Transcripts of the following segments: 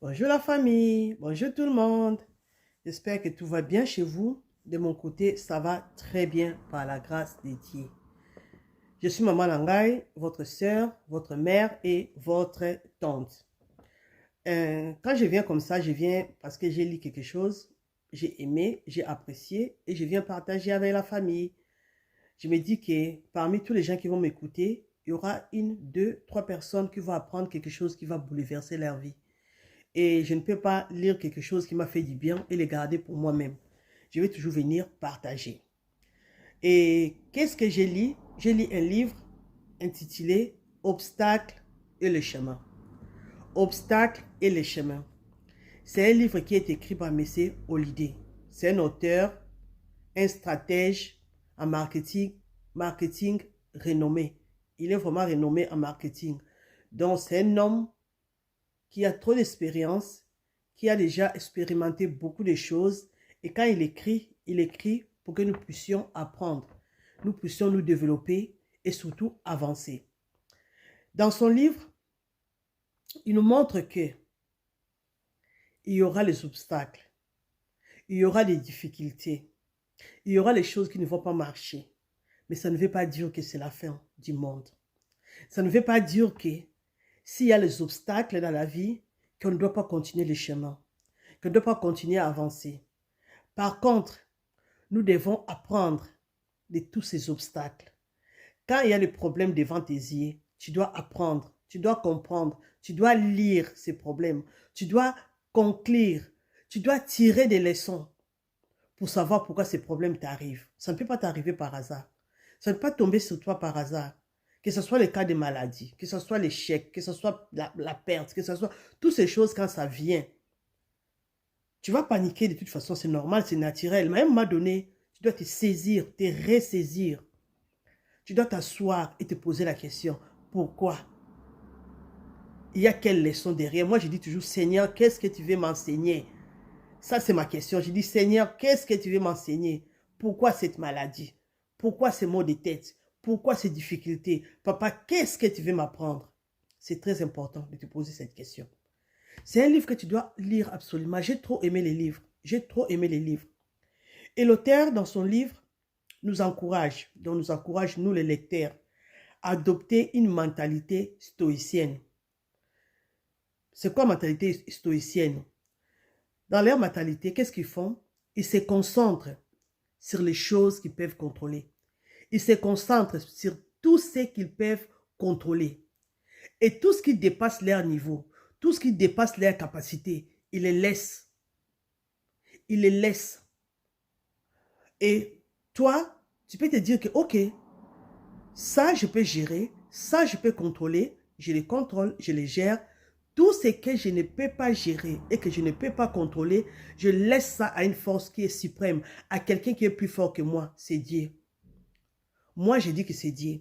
Bonjour la famille, bonjour tout le monde. J'espère que tout va bien chez vous. De mon côté, ça va très bien par la grâce de Dieu. Je suis Maman Langai, votre soeur, votre mère et votre tante. Quand je viens comme ça, je viens parce que j'ai lu quelque chose, j'ai aimé, j'ai apprécié et je viens partager avec la famille. Je me dis que parmi tous les gens qui vont m'écouter, il y aura une, deux, trois personnes qui vont apprendre quelque chose qui va bouleverser leur vie. Et je ne peux pas lire quelque chose qui m'a fait du bien et le garder pour moi-même. Je vais toujours venir partager. Et qu'est-ce que j'ai lu? J'ai lu un livre intitulé Obstacles et le chemin. Obstacles et le chemin. C'est un livre qui est écrit par M. Holliday. C'est un auteur, un stratège en marketing renommé. Il est vraiment renommé en marketing. Donc, c'est un homme qui a trop d'expérience, qui a déjà expérimenté beaucoup de choses. Et quand il écrit pour que nous puissions apprendre, nous puissions nous développer et surtout avancer. Dans son livre, il nous montre que il y aura les obstacles, il y aura des difficultés, il y aura les choses qui ne vont pas marcher. Mais ça ne veut pas dire que c'est la fin du monde. Ça ne veut pas dire que s'il y a les obstacles dans la vie, qu'on ne doit pas continuer le chemin, qu'on ne doit pas continuer à avancer. Par contre, nous devons apprendre de tous ces obstacles. Quand il y a des problèmes devant tes yeux, tu dois apprendre, tu dois comprendre, tu dois lire ces problèmes, tu dois conclure, tu dois tirer des leçons pour savoir pourquoi ces problèmes t'arrivent. Ça ne peut pas t'arriver par hasard. Ça ne peut pas tomber sur toi par hasard. Que ce soit le cas de maladie, que ce soit l'échec, que ce soit la perte, que ce soit toutes ces choses quand ça vient. Tu vas paniquer de toute façon, c'est normal, c'est naturel. Mais à un moment donné, tu dois te saisir, te ressaisir. Tu dois t'asseoir et te poser la question, pourquoi? Il y a quelle leçon derrière? Moi, je dis toujours, Seigneur, qu'est-ce que tu veux m'enseigner? Ça, c'est ma question. Je dis, Seigneur, qu'est-ce que tu veux m'enseigner? Pourquoi cette maladie? Pourquoi ces maux de tête? Pourquoi ces difficultés? Papa, qu'est-ce que tu veux m'apprendre? C'est très important de te poser cette question. C'est un livre que tu dois lire absolument. J'ai trop aimé les livres. J'ai trop aimé les livres. Et l'auteur, dans son livre, nous encourage, nous les lecteurs, à adopter une mentalité stoïcienne. C'est quoi mentalité stoïcienne? Dans leur mentalité, qu'est-ce qu'ils font? Ils se concentrent sur les choses qu'ils peuvent contrôler. Ils se concentrent sur tout ce qu'ils peuvent contrôler. Et tout ce qui dépasse leur niveau, tout ce qui dépasse leur capacité, ils les laissent. Ils les laissent. Et toi, tu peux te dire que, ok, ça, je peux gérer, ça, je peux contrôler, je les contrôle, je les gère. Tout ce que je ne peux pas gérer et que je ne peux pas contrôler, je laisse ça à une force qui est suprême, à quelqu'un qui est plus fort que moi, c'est Dieu. Moi, je dis que c'est Dieu.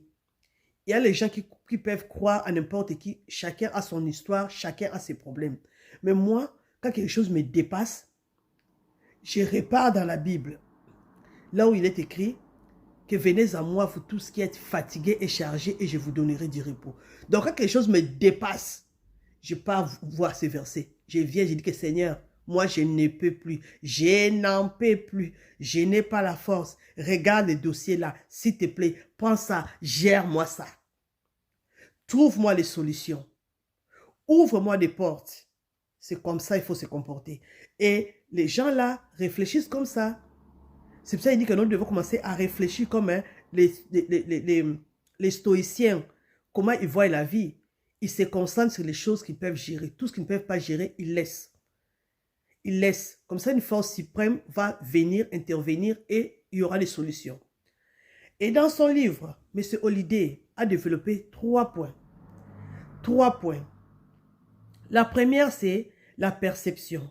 Il y a les gens qui peuvent croire à n'importe qui, chacun a son histoire, chacun a ses problèmes. Mais moi, quand quelque chose me dépasse, je repars dans la Bible, là où il est écrit, que venez à moi, vous tous qui êtes fatigués et chargés, et je vous donnerai du repos. Donc, quand quelque chose me dépasse, je pars voir ces versets. Je viens, je dis que Seigneur, moi, je ne peux plus. Je n'en peux plus. Je n'ai pas la force. Regarde le dossier là. S'il te plaît, prends ça. Gère-moi ça. Trouve-moi les solutions. Ouvre-moi des portes. C'est comme ça il faut se comporter. Et les gens là réfléchissent comme ça. C'est pour ça qu'il dit que nous devons commencer à réfléchir comme les stoïciens. Comment ils voient la vie. Ils se concentrent sur les choses qu'ils peuvent gérer. Tout ce qu'ils ne peuvent pas gérer, ils laissent. Ils laissent. Comme ça, une force suprême va venir intervenir et il y aura des solutions. Et dans son livre, M. Holliday a développé 3 points. 3 points. La première, c'est la perception.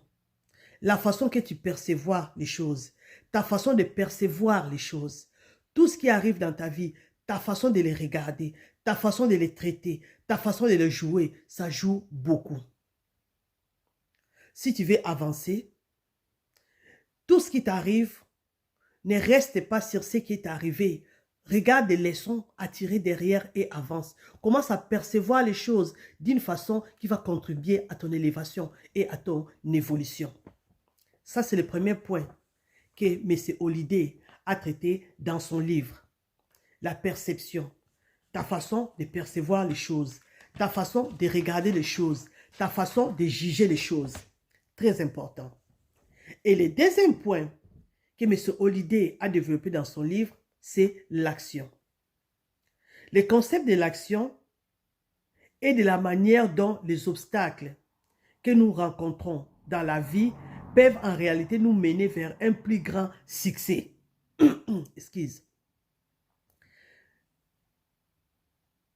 La façon que tu percevoir les choses. Ta façon de percevoir les choses. Tout ce qui arrive dans ta vie, ta façon de les regarder, ta façon de les traiter, ta façon de les jouer, ça joue beaucoup. Si tu veux avancer, tout ce qui t'arrive, ne reste pas sur ce qui est arrivé. Regarde des leçons à tirer derrière et avance. Commence à percevoir les choses d'une façon qui va contribuer à ton élévation et à ton évolution. Ça, c'est le premier point que M. Holliday a traité dans son livre. La perception. Ta façon de percevoir les choses. Ta façon de regarder les choses. Ta façon de juger les choses. Très important. Et le deuxième point que M. Holliday a développé dans son livre, c'est l'action. Le concept de l'action et de la manière dont les obstacles que nous rencontrons dans la vie peuvent en réalité nous mener vers un plus grand succès. Excuse.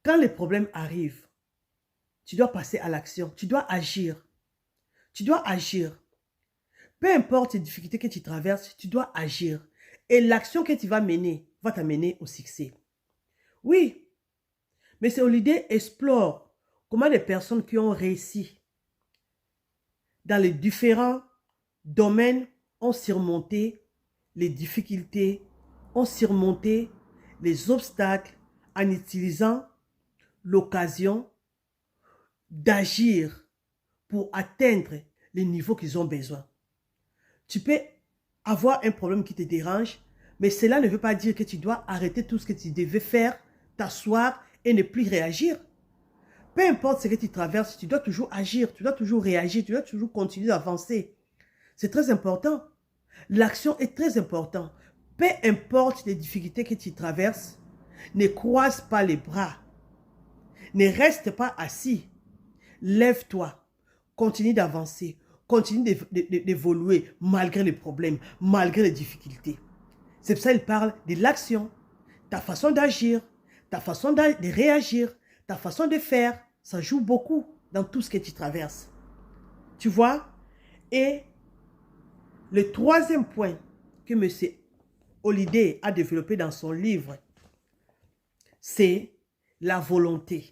Quand les problèmes arrivent, tu dois passer à l'action, tu dois agir. Tu dois agir. Peu importe les difficultés que tu traverses, tu dois agir. Et l'action que tu vas mener va t'amener au succès. Oui, mais M. Holliday explore comment les personnes qui ont réussi dans les différents domaines ont surmonté les difficultés, ont surmonté les obstacles en utilisant l'occasion d'agir pour atteindre les niveaux qu'ils ont besoin. Tu peux avoir un problème qui te dérange, mais cela ne veut pas dire que tu dois arrêter tout ce que tu devais faire, t'asseoir et ne plus réagir. Peu importe ce que tu traverses, tu dois toujours agir, tu dois toujours réagir, tu dois toujours continuer d'avancer. C'est très important. L'action est très importante. Peu importe les difficultés que tu traverses, ne croise pas les bras. Ne reste pas assis. Lève-toi. Continue d'avancer. Continue d'évoluer malgré les problèmes, malgré les difficultés. C'est pour ça qu'il parle de l'action. Ta façon d'agir, ta façon de réagir, ta façon de faire, ça joue beaucoup dans tout ce que tu traverses. Tu vois? Et le troisième point que M. Holliday a développé dans son livre, c'est la volonté.